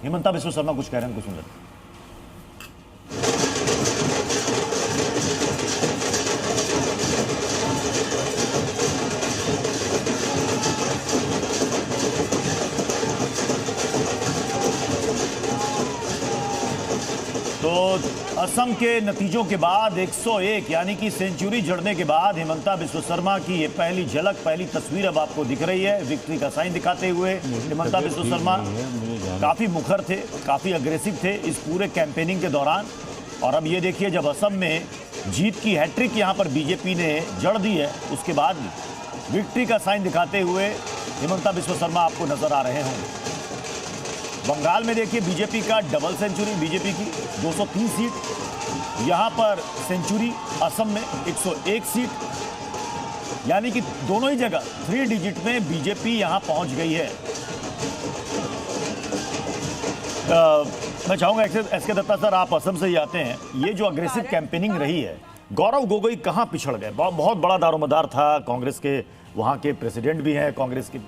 हेमंता बिस्वा शर्मा कुछ कह रहे हैं, कुछ सुन लेते हैं। तो असम के नतीजों के बाद 101 यानी कि सेंचुरी जड़ने के बाद हेमंता बिस्वा शर्मा की ये पहली झलक, पहली तस्वीर अब आपको दिख रही है। विक्ट्री का साइन दिखाते हुए हेमंता बिस्वा शर्मा काफी मुखर थे, काफी अग्रेसिव थे इस पूरे कैंपेनिंग के दौरान। और अब ये देखिए, जब असम में जीत की हैट्रिक यहां पर बीजेपी ने जड़ दी है, उसके बाद विक्ट्री का साइन दिखाते हुए हेमंता बिस्वा शर्मा आपको नजर आ रहे होंगे। बंगाल में देखिए बीजेपी का डबल सेंचुरी, बीजेपी की 203 सीट, यहां पर सेंचुरी असम में 101 सीट, यानी कि दोनों ही जगह 3 डिजिट में बीजेपी यहां पहुंच गई है। मैं चाहूंगा एसके दत्ता सर, आप असम से ही आते हैं, ये जो अग्रेसिव कैंपेनिंग रही है, गौरव गोगोई कहां पिछड़ गए? बहुत बड़ा दारोमदार था, कांग्रेस के वहां के प्रेसिडेंट भी हैं कांग्रेस के,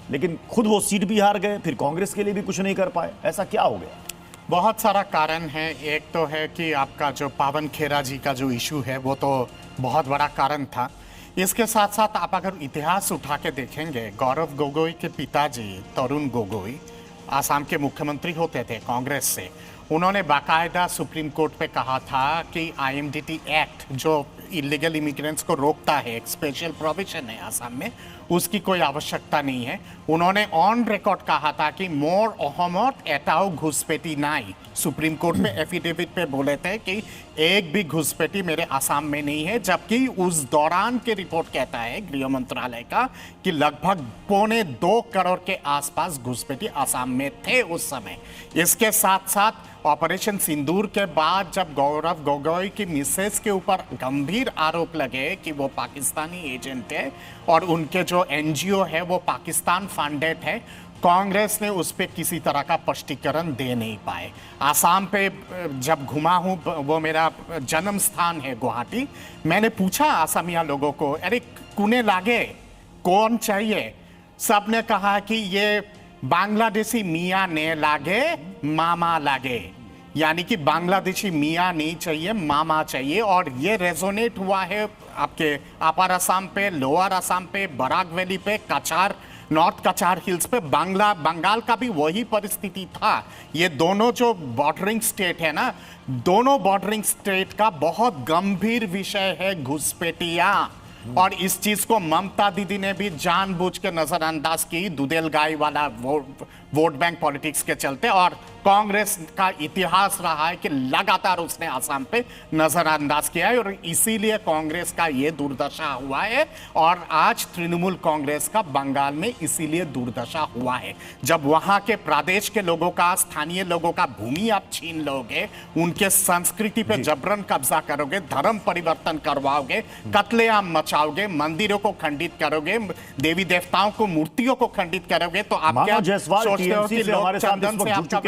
लेकिन खुद वो सीट भी हार गए, फिर कांग्रेस के लिए भी कुछ नहीं कर पाए, ऐसा क्या हो गया? बहुत सारा कारण है। एक तो है कि आपका जो पावन खेरा जी का जो इशू है वो तो बहुत बड़ा कारण था। इसके साथ साथ आप अगर इतिहास उठा के देखेंगे, गौरव गोगोई के पिताजी तरुण गोगोई आसाम के मुख्यमंत्री होते थे कांग्रेस से। उन्होंने बाकायदा सुप्रीम कोर्ट पे कहा था कि आईएमडीटी एक्ट जो इलीगल इमिग्रेंट्स को रोकता है, एक स्पेशल प्रोविजन है आसाम में, उसकी कोई आवश्यकता नहीं है। उन्होंने ऑन रिकॉर्ड कहा था कि मोर अहमत एटाओ घुसपैठी नाई, सुप्रीम कोर्ट में एफिडेविट पे बोले थे कि एक भी घुसपैठी मेरे आसाम में नहीं है, जबकि उस दौरान की रिपोर्ट कहता है गृह मंत्रालय का कि लगभग 2.25 करोड़ के आसपास घुसपैठी आसाम में थे उस समय। इसके साथ साथ ऑपरेशन सिंदूर के बाद जब गौरव गोगोई की मिसेस के ऊपर गंभीर आरोप लगे कि वो पाकिस्तानी एजेंट है और उनके जो एनजीओ है वो पाकिस्तान फंडेड है, कांग्रेस ने उस पर किसी तरह का स्पष्टीकरण दे नहीं पाए। आसाम पे जब घुमा हूँ, वो मेरा जन्म स्थान है गुवाहाटी, मैंने पूछा आसामिया लोगों को, अरे कुने लागे, कौन चाहिए? सब ने कहा कि ये बांग्लादेशी मियाँ ने लागे, मामा लागे, यानी कि बांग्लादेशी मियाँ नहीं चाहिए, मामा चाहिए। और ये रेजोनेट हुआ है आपके अपर असम पे, लोअर असम पे, बराक वैली पे, कचार, नॉर्थ कचार हिल्स पे, बंगाल का भी वही परिस्थिति था। ये दोनों जो बॉर्डरिंग स्टेट है ना, दोनों बॉर्डरिंग स्टेट का बहुत गंभीर विषय है घुसपैठियां। और इस चीज को ममता दीदी ने भी जानबूझ के नजरअंदाज की, दुधेल गाय वाला वोट बैंक पॉलिटिक्स के चलते। और कांग्रेस का इतिहास रहा है कि लगातार उसने आसाम पे नजरअंदाज किया है और इसीलिए कांग्रेस का ये दुर्दशा हुआ है। और आज तृणमूल कांग्रेस का बंगाल में इसीलिए दुर्दशा हुआ है। जब वहां के प्रदेश के लोगों का, स्थानीय लोगों का भूमि आप छीन लोगे, उनके संस्कृति पे जबरन कब्जा करोगे, धर्म परिवर्तन करवाओगे, कत्लेआम मचाओगे, मंदिरों को खंडित करोगे, देवी देवताओं को, मूर्तियों को खंडित करोगे, तो आप क्या सोचते हो कि लोग चंदन से आपका